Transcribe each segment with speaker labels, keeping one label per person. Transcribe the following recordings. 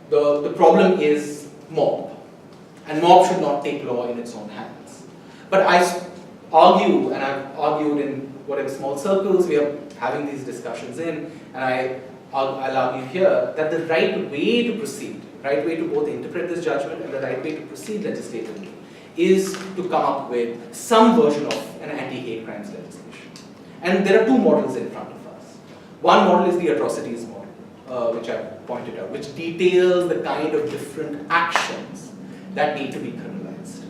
Speaker 1: the problem is mob, and mob should not take law in its own hands. But I argue, and I've argued in whatever small circles we are having these discussions in, and I'll argue here that the right way to proceed, right way to both interpret this judgment and the right way to proceed legislatively is to come up with some version of an anti-hate crimes legislation. And there are two models in front of us. One model is the atrocities model, which I pointed out, which details the kind of different actions that need to be criminalized.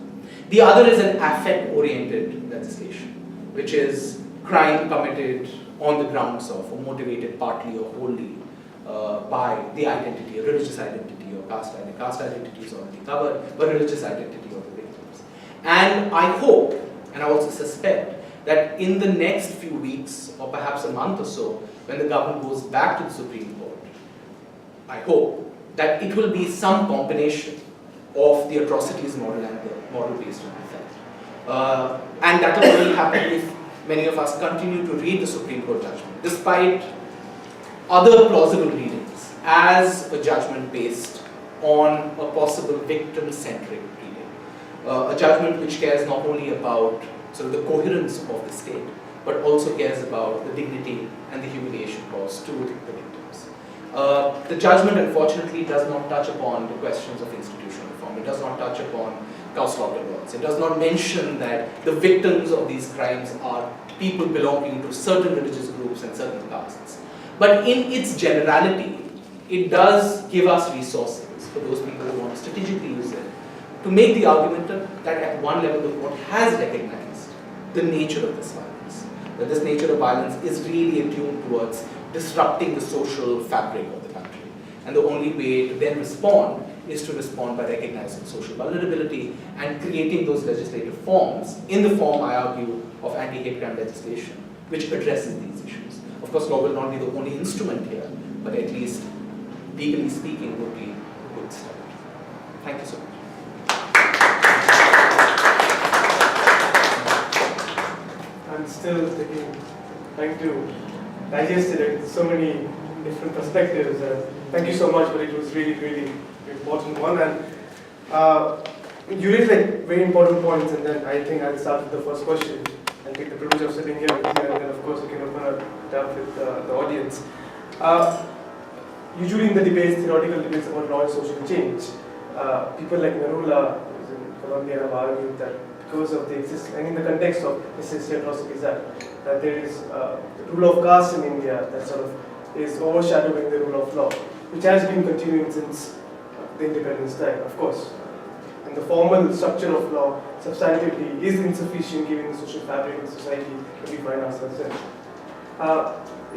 Speaker 1: The other is an affect-oriented legislation, which is crime committed on the grounds of, or motivated partly or wholly by the identity, a religious identity or caste identity. Caste identity is already covered, but religious identity of the victims. And I hope, and I also suspect, that in the next few weeks, or perhaps a month or so, when the government goes back to the Supreme Court, I hope that it will be some combination of the atrocities model and the model based on affect. And that will only happen if many of us continue to read the Supreme Court judgment, despite other plausible readings, as a judgment based on a possible victim-centric reading. A judgment which cares not only about sort of the coherence of the state, but also cares about the dignity and the humiliation caused to the victims. The judgment, unfortunately, does not touch upon the questions of institutional reform. It does not touch upon cow slaughter laws. It does not mention that the victims of these crimes are people belonging to certain religious groups and certain castes. But in its generality, it does give us resources for those people who want to strategically use it to make the argument that at one level the court has recognized the nature of this violence, that this nature of violence is really attuned towards disrupting the social fabric of the country. And the only way to then respond is to respond by recognizing social vulnerability and creating those legislative forms, in the form, I argue, of anti-hate crime legislation, which addresses these issues. Of course, law will not be the only instrument here, but at least, legally speaking, would be a good start. Thank you so much.
Speaker 2: I'm still trying to digest it with so many different perspectives. Thank you so much, but it was really, really important one. And you raised like very important points, and then I think I'll start with the first question and take the privilege of sitting here with you, and then of course you can open it up with the audience. Usually in the debates, theoretical debates about law and social change, people like Narula, who's in Colombia, have argued that because of the existence, and in the context of SSC Atrocities Act, that there is the rule of caste in India that sort of is overshadowing the rule of law, which has been continuing since the independence time, of course. And the formal structure of law substantively is insufficient given the social fabric of society that we find ourselves in.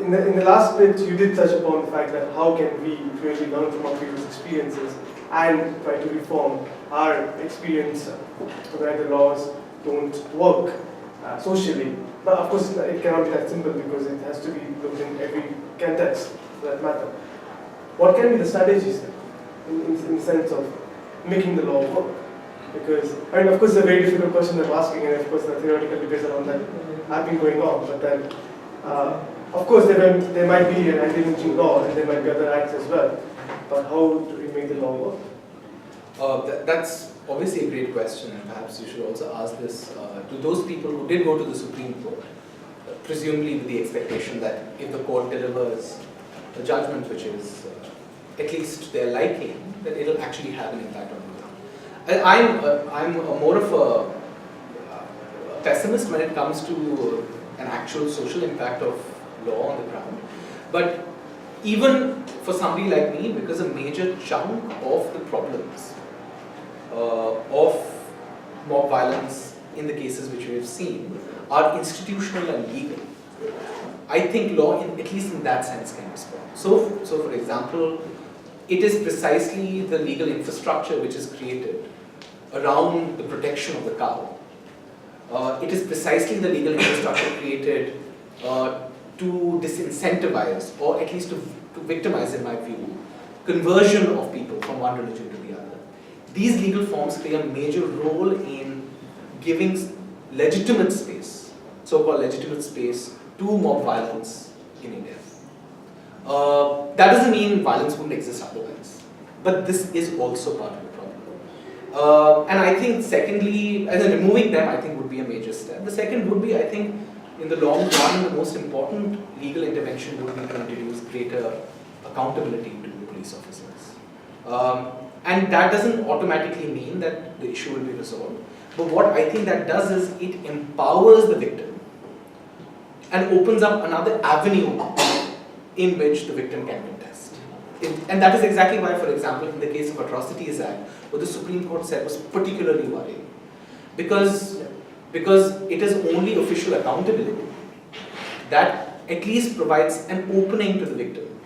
Speaker 2: In the last bit, you did touch upon the fact that how can we really learn from our previous experiences and try to reform our experience so that the laws don't work socially. But of course, it cannot be that simple because it has to be looked in every context for that matter. What can be the strategies then, in the sense of making the law work? Because, I mean, of course, it's a very difficult question that I'm asking, and of course, the theoretical debates around that have been going on. But then, of course, there might be an anti-lynching law, and there might be other acts as well. But how do we make the law work?
Speaker 1: That's obviously a great question, and perhaps you should also ask this to those people who did go to the Supreme Court, presumably with the expectation that if the court delivers a judgment which is at least their liking, that it'll actually have an impact on the ground. I'm more of a pessimist when it comes to an actual social impact of law on the ground. But even for somebody like me, because a major chunk of the problems of mob violence in the cases which we have seen are institutional and legal, I think law, at least in that sense, can respond. So for example, it is precisely the legal infrastructure which is created around the protection of the cow. It is precisely the legal infrastructure created to disincentivize, or at least to victimize, in my view, conversion of people from one religion to the other. These legal forms play a major role in giving legitimate space, so-called legitimate space, to mob violence in India. That doesn't mean violence wouldn't exist otherwise. but this is also part of the problem. And I think secondly, as in removing them, I think would be a major step. The second would be, I think, in the long run, the most important legal intervention would be to introduce greater accountability to the police officers. And that doesn't automatically mean that the issue will be resolved. But what I think that does is it empowers the victim and opens up another avenue in which the victim can contest. And that is exactly why, for example, in the case of Atrocities Act, what the Supreme Court said was particularly worrying. Because it is only official accountability that at least provides an opening to the victim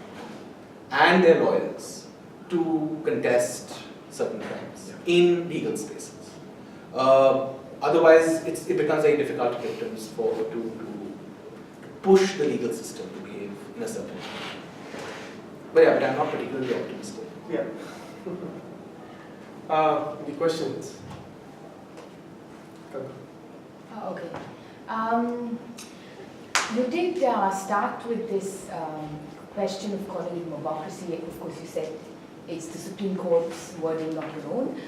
Speaker 1: and their lawyers to contest certain crimes in legal spaces. Otherwise, it becomes very difficult for victims to push the legal system to behave in a certain way. But yeah, but I'm not particularly optimistic.
Speaker 2: Yeah. Any questions?
Speaker 3: Okay. You did start with this question of calling it mobocracy. Of course, you said it's the Supreme Court's wording, not your own.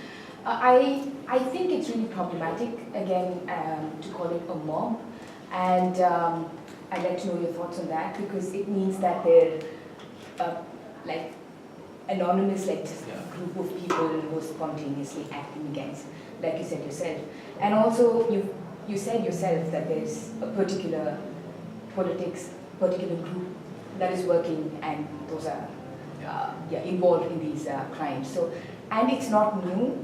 Speaker 3: I think it's really problematic, again, to call it a mob. And I'd like to know your thoughts on that, because it means that they're like anonymous, like just a group of people who are spontaneously acting against, like you said yourself. And also, you said yourself that there's a particular group that is working, and those are involved in these crimes. So, and it's not new.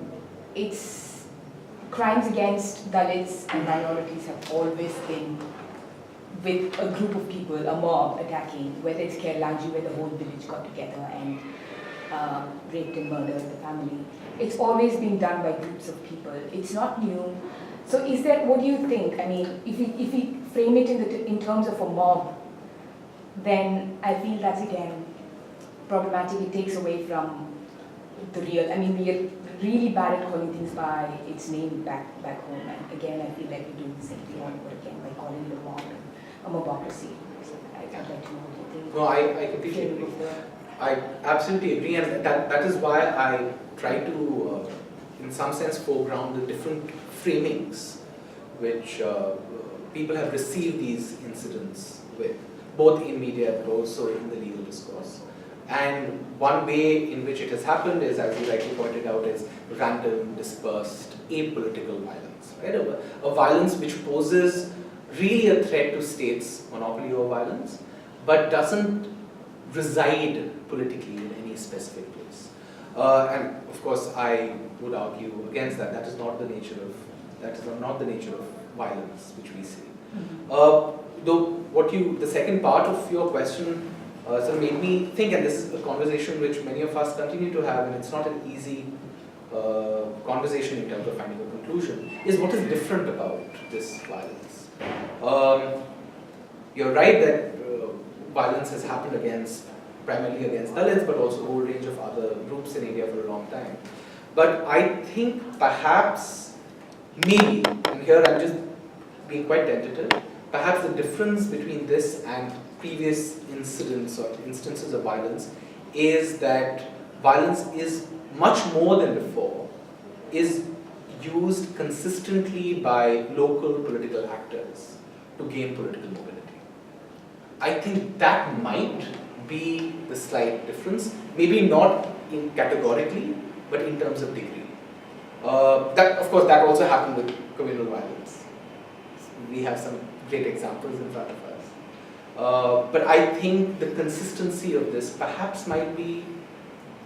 Speaker 3: It's crimes against Dalits and minorities have always been with a group of people, a mob attacking, whether it's Keralaji, where the whole village got together and raped and murdered the family. It's always been done by groups of people. It's not new. So is there, what do you think? I mean, if we frame it in terms of a mob, then I feel that's again problematic. It takes away from the real, I mean, we are really bad at calling things by its name back home. And again, I feel like we're doing the same thing all over again by calling it a mob, a mobocracy. So I'd like to know what you think.
Speaker 1: No, I completely agree. I absolutely agree, and that is why I try to, in some sense, foreground the different framings which people have received these incidents with, both in media but also in the legal discourse. And one way in which it has happened is, as you rightly pointed out, is random, dispersed, apolitical violence. Right? A violence which poses really a threat to states' monopoly over violence, but doesn't reside politically in any specific place. And of course, I would argue against that. That is not the nature of violence which we see. Though the second part of your question sort of made me think, and this is a conversation which many of us continue to have, and it's not an easy conversation in terms of finding a conclusion, is what is different about this violence. You're right that violence has happened primarily against Dalits, but also a whole range of other groups in India for a long time. But I think perhaps, maybe, and here I'm just being quite tentative, perhaps the difference between this and previous incidents or instances of violence is that violence is much more than before, is used consistently by local political actors to gain political mobility. I think that might be the slight difference, maybe not categorically, but in terms of degree. Of course, that also happened with communal violence. We have some great examples in front of us. But I think the consistency of this perhaps might be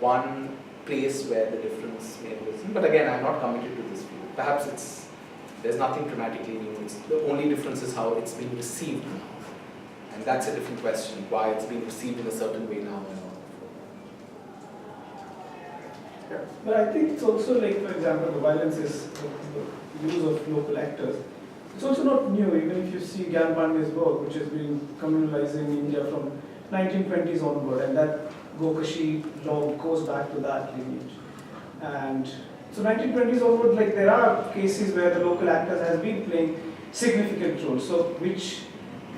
Speaker 1: one place where the difference may have arisen. But again, I'm not committed to this view. Perhaps there's nothing dramatically new. The only difference is how it's being received now. And that's a different question, why it's being received in a certain way now and not before.
Speaker 4: Yeah. But I think it's also like, for example, the violence is the use of local actors. It's also not new, even if you see Gyan Pandey's work, which has been communalized in India from 1920s onward, and that Gokashi law goes back to that lineage. And so 1920s onward, like there are cases where the local actors has been playing significant roles, so which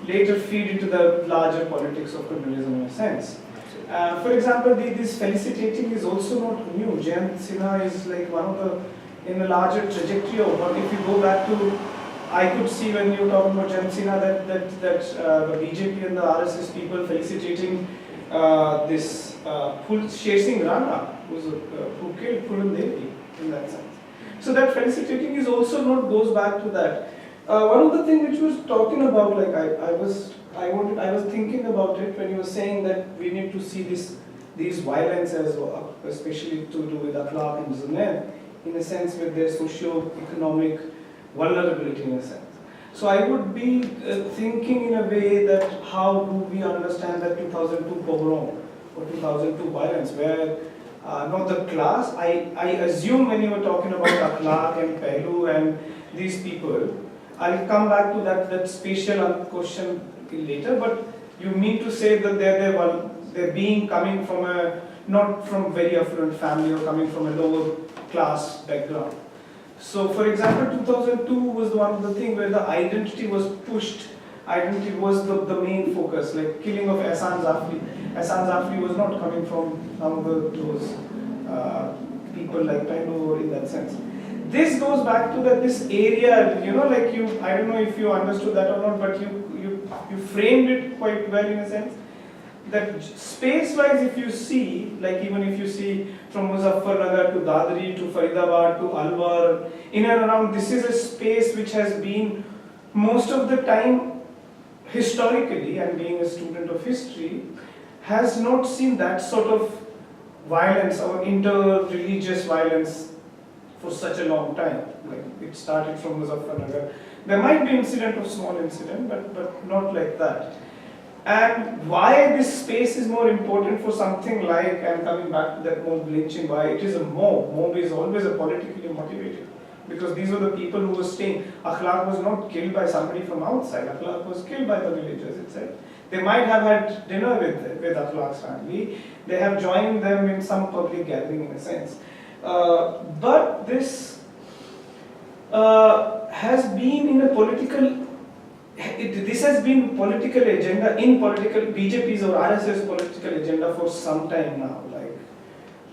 Speaker 4: later feed into the larger politics of criminalism in a sense. For example, this felicitating is also not new. Jayant Sinha is like one of the, in a larger trajectory of what if you go back to, I could see when you were talking about Jayant Sinha that the BJP and the RSS people felicitating this Sher Singh Rana, who killed Puran Devi in that sense. So that felicitating is also not goes back to that. One of the things which was talking about, like I was thinking about it when you were saying that we need to see these violence as well, especially to do with akhlaq and zunaid, in a sense with their socio-economic vulnerability in a sense. So I would be thinking in a way that how do we understand that 2002 pogrom or 2002 violence, where not the class, I assume when you were talking about akhlaq and Pehlu and these people, I'll come back to that spatial question later, but you mean to say that they're being coming from a, not from very affluent family or coming from a lower class background. So for example, 2002 was one of the things where the identity was pushed, identity was the main focus, like killing of Ehsan Zafri. Ehsan Zafri was not coming from some of those people like Pehlu in that sense. This goes back to this area, you know, like you, I don't know if you understood that or not, but you framed it quite well in a sense. That space-wise, if you see, like even if you see from Muzaffarnagar to Dadri to Faridabad to Alwar, in and around, this is a space which has been most of the time, historically, and being a student of history, has not seen that sort of violence or inter-religious violence for such a long time. Like it started from Muzaffarnagar. There might be incident of small incident, but not like that. And why this space is more important for something like, I'm coming back to that mob lynching, why it is a mob. Mob is always a politically motivated. Because these were the people who were staying. Akhlaq was not killed by somebody from outside. Akhlaq was killed by the villagers itself. They might have had dinner with Akhlaq's family. They have joined them in some public gathering in a sense. But this has been in a political, this has been political agenda, in political, BJP's or RSS political agenda for some time now. Like,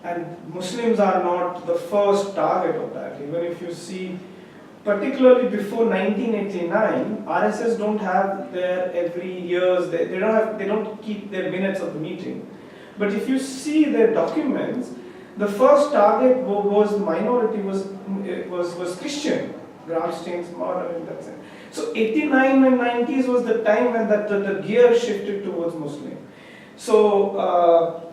Speaker 4: and Muslims are not the first target of that. Even if you see, particularly before 1989, RSS don't have their every years, they don't keep their minutes of the meeting. But if you see their documents, the first target was minority, was Christian. Gramstein's model in that sense. So 89 and 90s was the time when the gear shifted towards Muslim. So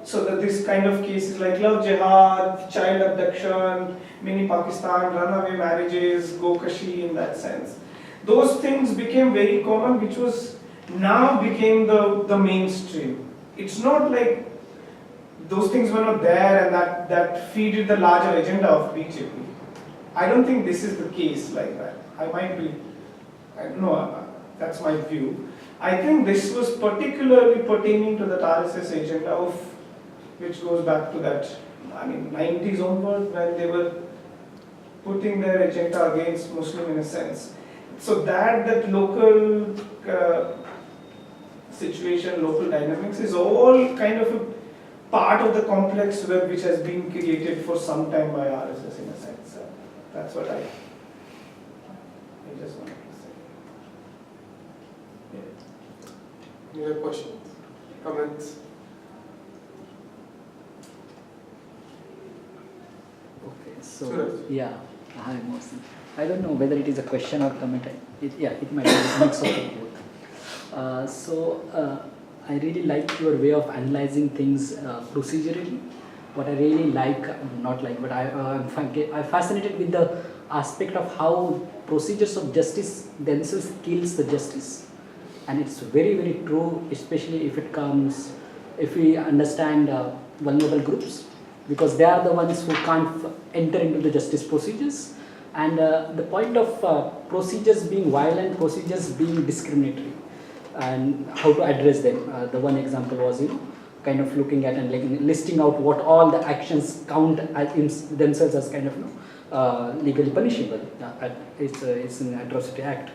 Speaker 4: that this kind of cases like love jihad, child abduction, mini Pakistan, runaway marriages, Gokashi in that sense. Those things became very common, which was now became the mainstream. It's not like those things were not there and that feeded the larger agenda of BJP. I don't think this is the case like that. I might be, I don't know, that's my view. I think this was particularly pertaining to that RSS agenda of, which goes back to that, I mean, 90s onward when they were putting their agenda against Muslim in a sense. So that local situation, local dynamics is all kind of a part of the complex web which has been created for some time by RSS in a sense. That's what I just wanted to say.
Speaker 2: Yeah. Any other questions, comments?
Speaker 5: Okay, so
Speaker 2: Suraj.
Speaker 5: yeah, hi Mohsin. I don't know whether it is a question or comment. It might be a mix of both. I really like your way of analyzing things procedurally. What I really like, not like, but I'm fascinated with the aspect of how procedures of justice themselves kills the justice. And it's very, very true, especially if we understand vulnerable groups, because they are the ones who can't enter into the justice procedures. And the point of procedures being violent, procedures being discriminatory, and how to address them. The one example was, kind of looking at and like listing out what all the actions count as themselves as kind of legally punishable. It's an atrocity act.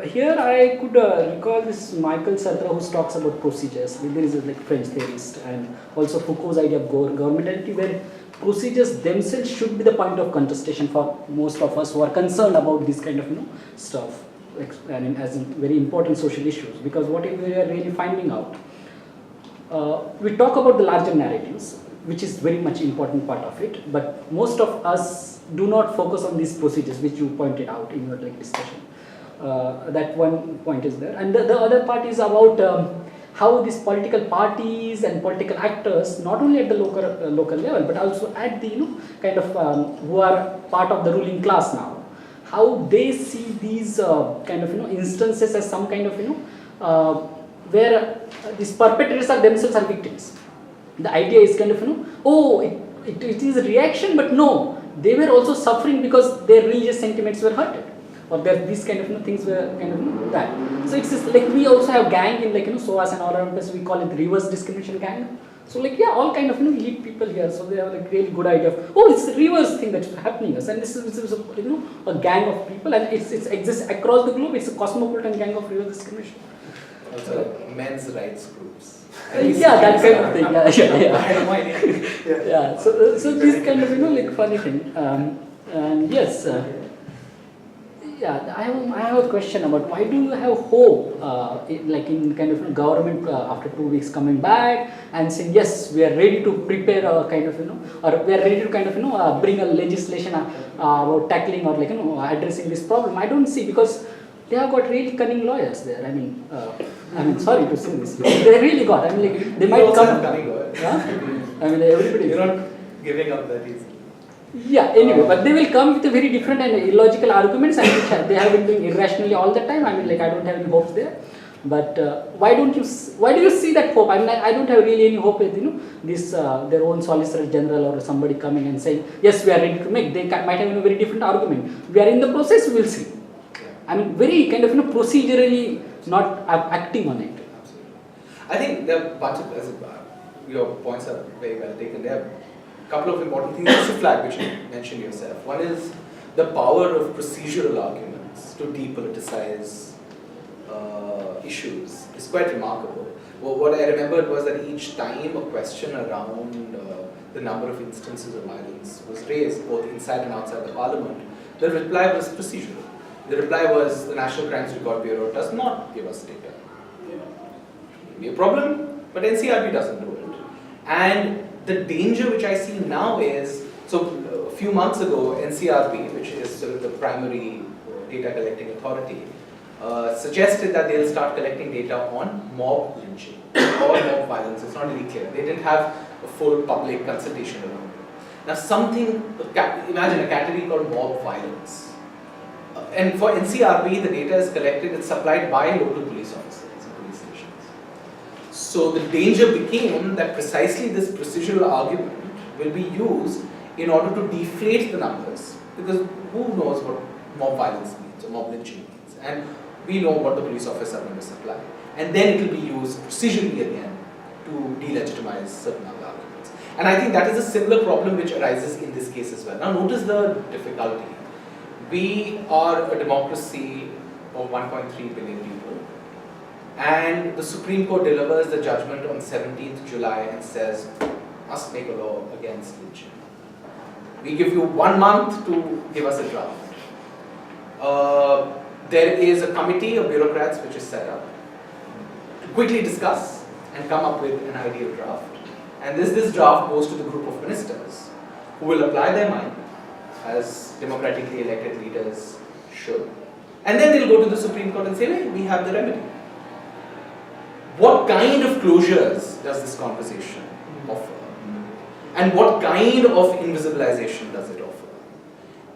Speaker 5: Here I could recall this Michael Sartre who talks about procedures. There is a French theorist, and also Foucault's idea of governmentality, where procedures themselves should be the point of contestation for most of us who are concerned about this kind of stuff, and as in very important social issues. Because what we are really finding out, we talk about the larger narratives, which is very much important part of it, but most of us do not focus on these procedures, which you pointed out in your discussion. That one point is there, and the other part is about how these political parties and political actors, not only at the local level, but also at the kind of who are part of the ruling class now, how they see these kind of instances as some kind of where these perpetrators are themselves are victims. The idea is kind of oh, it is a reaction, but no, they were also suffering because their religious sentiments were hurted, or there these kind of things were kind of that. So it's just like we also have gang in SOAS and all around us. We call it reverse discrimination gang. So all kind of elite people here. So they have really good idea of it's the reverse thing that's happening us, and this is a gang of people, and it exists across the globe. It's a cosmopolitan gang of reverse discrimination.
Speaker 1: Also, men's rights groups.
Speaker 5: Yeah, that kind of thing. Yeah. So this kind of funny thing. And yes. Yeah, I have a question about why do you have hope, in kind of government after 2 weeks coming back and saying yes, we are ready to prepare a kind of or we are ready to kind of bring a legislation about tackling or addressing this problem. I don't see, because they have got really cunning lawyers there. I mean, sorry to say this, they really got. I mean, they might come.
Speaker 1: Cunning lawyers.
Speaker 5: I mean, everybody.
Speaker 1: You're not giving up that easy.
Speaker 5: Yeah, anyway, but they will come with a very different and illogical arguments, and which they have been doing irrationally all the time. I mean, I don't have any hopes there. But why do you see that hope? I mean, I don't have really any hope with this their own Solicitor General or somebody coming and saying yes, we are ready to make. They might have a very different argument. We are in the process. We will see. I mean, very kind of procedurally not acting on it.
Speaker 1: I think there are a bunch of your points are very well taken. There are a couple of important things to flag, which you mentioned yourself. One is the power of procedural arguments to depoliticize issues is quite remarkable. Well, what I remembered was that each time a question around the number of instances of violence was raised, both inside and outside the parliament, the reply was procedural. The reply was the National Crimes Record Bureau does not give us data. It may be a problem, but NCRB doesn't do it. And the danger which I see now is, so a few months ago, NCRB, which is sort of the primary data collecting authority, suggested that they'll start collecting data on mob lynching or mob violence. It's not really clear. They didn't have a full public consultation around it. Now imagine a category called mob violence. And for NCRB, the data is collected, it's supplied by local police officers and police stations. So the danger became that precisely this procedural argument will be used in order to deflate the numbers, because who knows what mob violence means or mob lynching means, and we know what the police officers are going to supply. And then it will be used procedurally again to delegitimize certain other arguments. And I think that is a similar problem which arises in this case as well. Now notice the difficulty. We are a democracy of 1.3 billion people, and the Supreme Court delivers the judgment on 17th July and says, must make a law against lynching. We give you 1 month to give us a draft. There is a committee of bureaucrats which is set up to quickly discuss and come up with an ideal draft. And this draft goes to the group of ministers who will apply their mind as democratically elected leaders should. And then they'll go to the Supreme Court and say, hey, we have the remedy. What kind of closures does this conversation offer? And what kind of invisibilization does it offer?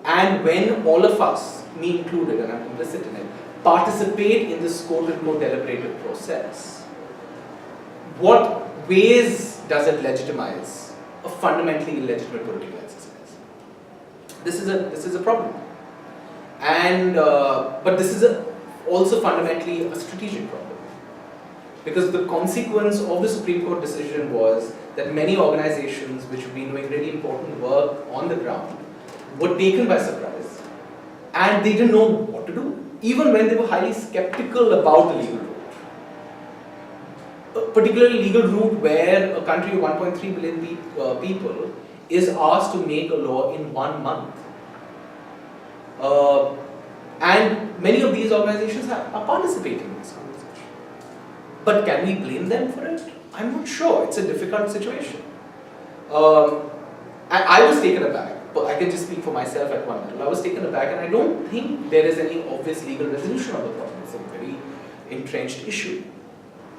Speaker 1: And when all of us, me included, and I'm complicit in it, participate in this quote-unquote deliberative process, what ways does it legitimize a fundamentally illegitimate political exercise? This is a problem, and but this is also fundamentally a strategic problem, because the consequence of the Supreme Court decision was that many organizations which have been doing really important work on the ground were taken by surprise, and they didn't know what to do. even when they were highly skeptical about the legal route, particularly legal route where a country of 1.3 billion people is asked to make a law in 1 month. And many of these organizations are participating in this conversation. But can we blame them for it? I'm not sure. It's a difficult situation. I was taken aback, but I can just speak for myself at one level. I was taken aback, and I don't think there is any obvious legal resolution of the problem. It's a very entrenched issue.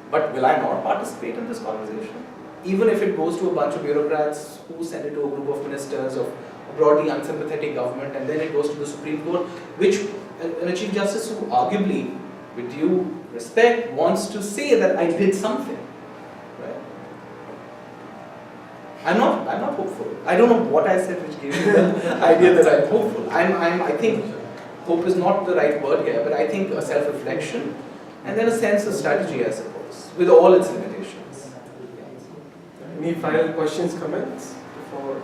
Speaker 1: But will I not participate in this conversation? Even if it goes to a bunch of bureaucrats who send it to a group of ministers of a broadly unsympathetic government, and then it goes to the Supreme Court, which a Chief Justice who arguably, with due respect, wants to say that I did something. Right? I'm not hopeful. I don't know what I said which gave me the idea that I'm hopeful. I think hope is not the right word here, but I think a self-reflection and then a sense of strategy, I suppose, with all its limitations.
Speaker 2: Any final questions, comments before?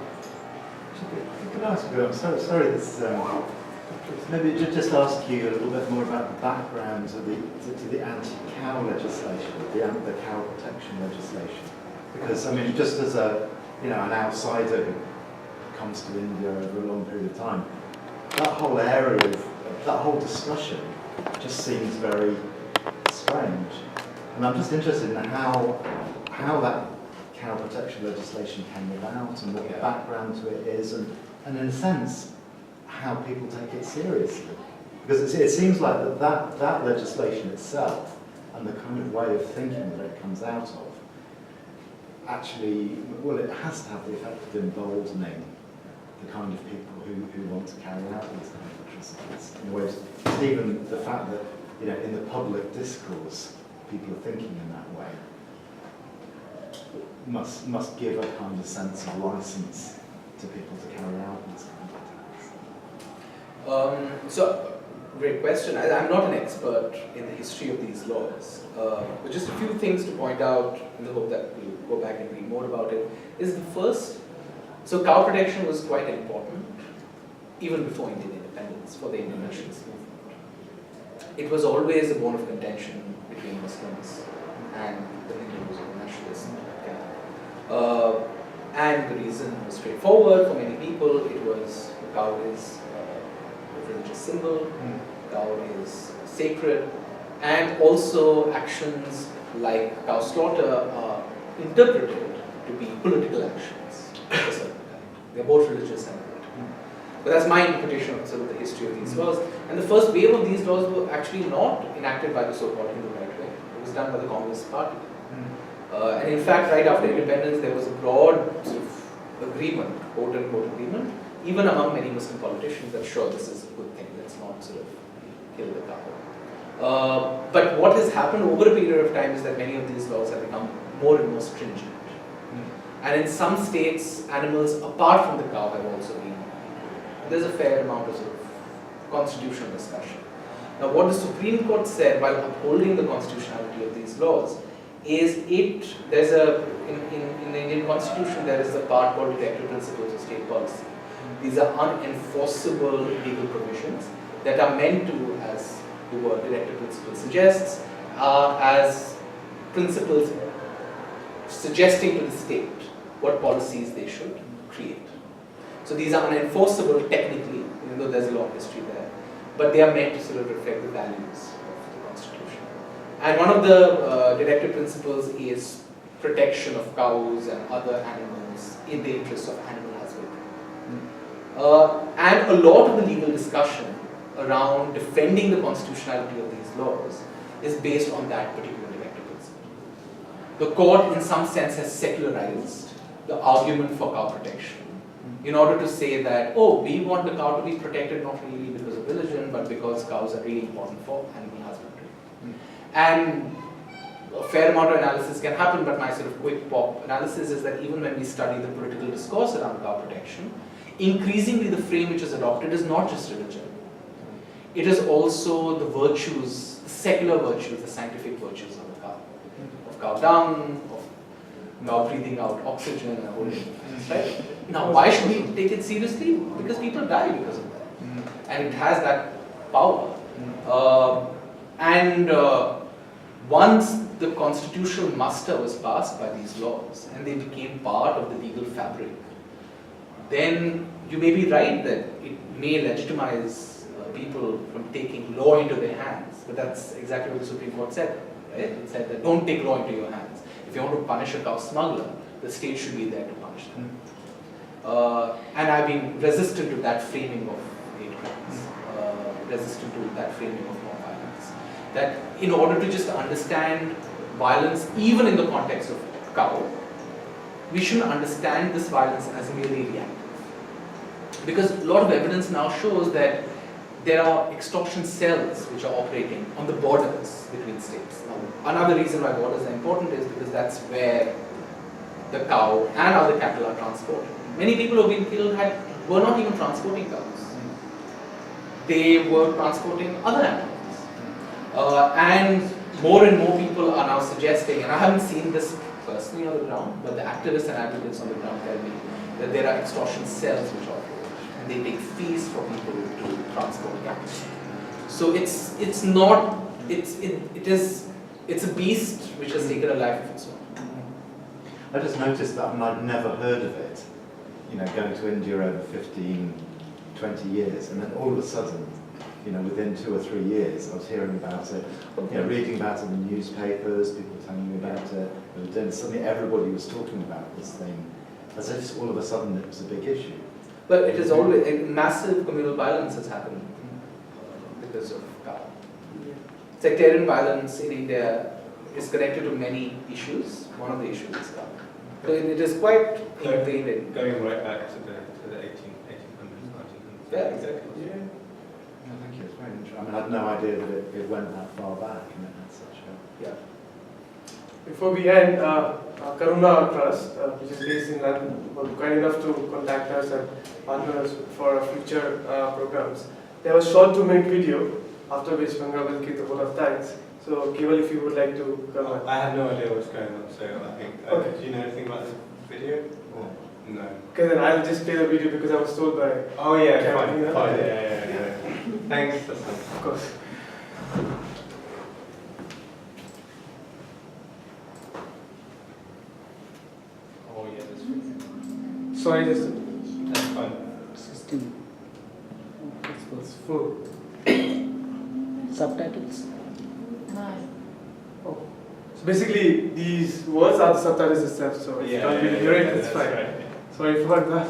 Speaker 6: Can I ask you, I'm sorry, this, maybe just ask you a little bit more about the background to the anti-cow legislation, the cow protection legislation. Because, I mean, just as an outsider who comes to India over a long period of time, that whole area that whole discussion just seems very strange. And I'm just interested in how that cow protection legislation came about and what the background to it is, and in a sense, how people take it seriously. Because it seems like that legislation itself and the kind of way of thinking that it comes out of actually, well, it has to have the effect of emboldening the kind of people who want to carry out these kind of atrocities. In a way, even the fact that, in the public discourse, people are thinking in that way must give a kind of sense of license to people to carry out these kind of attacks.
Speaker 1: So, great question. I'm not an expert in the history of these laws, but just a few things to point out in the hope that we'll go back and read more about it. Is the first, so cow protection was quite important even before Indian independence for the Indian nationalist movement. It was always a bone of contention between Muslims and the Hindus or the nationalists. And the reason was straightforward for many people. It was the cow is a religious symbol, cow is sacred, and also actions like cow slaughter are interpreted to be political actions of a certain kind. They're both religious and political. But that's my interpretation of sort of the history of these laws. And the first wave of these laws were actually not enacted by the so-called Hindu right wing. It was done by the Communist Party. And in fact, right after independence, there was a broad sort of agreement, quote-unquote agreement, even among many Muslim politicians that sure, this is a good thing, let's not sort of kill the cow. But what has happened over a period of time is that many of these laws have become more and more stringent. And in some states, animals apart from the cow have also been. There's a fair amount of sort of constitutional discussion. Now, what the Supreme Court said while upholding the constitutionality of these laws is in the Indian Constitution there is a part called Directive Principles of State Policy. These are unenforceable legal provisions that are meant to, as the word Directive Principle suggests, as principles suggesting to the state what policies they should create. So these are unenforceable technically, even though there's a long history there, but they are meant to sort of reflect the values of the Constitution. And one of the directive principles is protection of cows and other animals in the interest of animal husbandry. And a lot of the legal discussion around defending the constitutionality of these laws is based on that particular directive principle. The court, in some sense, has secularized the argument for cow protection in order to say that, oh, we want the cow to be protected not really because of religion, but because cows are really important for animal husbandry. And a fair amount of analysis can happen, but my sort of quick pop analysis is that even when we study the political discourse around cow protection, increasingly the frame which is adopted is not just religion. It is also the virtues, the secular virtues, the scientific virtues of the cow. Of cow dung, of cow breathing out oxygen and holding things, right? Now, why should we take it seriously? Because people die because of that. And it has that power And once the constitutional muster was passed by these laws and they became part of the legal fabric, then you may be right that it may legitimize people from taking law into their hands. But that's exactly what the Supreme Court said, right? It said that don't take law into your hands. If you want to punish a cow smuggler, the state should be there to punish them. And I've been resistant to that framing of hate crimes, resistant to that framing of mob violence. That in order to just understand violence, even in the context of cow, we shouldn't understand this violence as merely reactive. Because a lot of evidence now shows that there are extortion cells which are operating on the borders between states. Now, another reason why borders are important is because that's where the cow and other cattle are transported. Many people who have been killed were not even transporting cows. They were transporting other animals. And more people are now suggesting, and I haven't seen this personally on the ground, but the activists and advocates on the ground tell me that there are extortion cells which operate, and they take fees for people to transport cattle. So it's a beast which has taken a life of its own.
Speaker 6: I just noticed that I'd never heard of it, going to India over 15, 20 years, and then all of a sudden, within 2 or 3 years, I was hearing about it, reading about it in the newspapers, people telling me about it, and then suddenly everybody was talking about this thing, as if all of a sudden it was a big issue.
Speaker 1: But it is always, massive communal violence has happened because of cow. Sectarian violence in India is connected to many issues. One of the issues is cow. So it is quite ingrained in.
Speaker 7: Going right back to the 1800s, 1900s.
Speaker 1: Yeah, exactly.
Speaker 2: Yeah.
Speaker 6: No, thank you, it's very interesting. I mean, I had no idea that it went that far back and it had such a...
Speaker 1: Yeah.
Speaker 2: Before we end, Karuna Trust, which is based in London, was kind enough to contact us and partner us for our future programs. They have a short 2-minute video, after which Banga will give the vote of thanks. So, Keval, if you would like to come on.
Speaker 7: I have no idea what's going on, so I think,
Speaker 2: Okay.
Speaker 7: do you know anything about the video? Or no?
Speaker 2: Okay, then I'll just play the video because I was told by...
Speaker 7: Oh yeah,
Speaker 2: Cameron,
Speaker 7: fine, yeah. Thanks, that's fine.
Speaker 2: Of course.
Speaker 7: Oh yeah, that's fine.
Speaker 2: Sorry, just...
Speaker 7: That's fine.
Speaker 5: System.
Speaker 2: It's full.
Speaker 5: Subtitles.
Speaker 2: Oh. So basically, these words are the subtitles itself, so if you can't really hear it, it's
Speaker 7: that's
Speaker 2: fine.
Speaker 7: right.
Speaker 2: Sorry for that.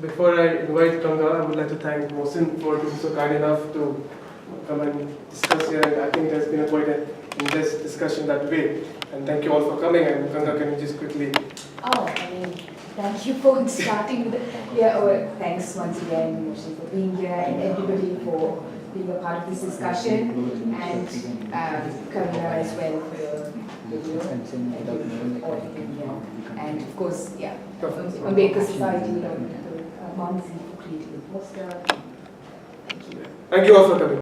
Speaker 2: before I invite Ganga, I would like to thank Mohsin for being so kind enough to come and discuss here. And I think there's been quite an in-depth discussion that way. And thank you all for coming. And Ganga, can you just quickly?
Speaker 3: Oh, I mean, thank you for starting with thanks once again, Mohsin, for being here, and everybody for being a part of this discussion, and Karuna as well for the video auditing here. And of course, Ambedkar Society, Mohsin for creating the poster. Thank you.
Speaker 2: Thank you all for coming.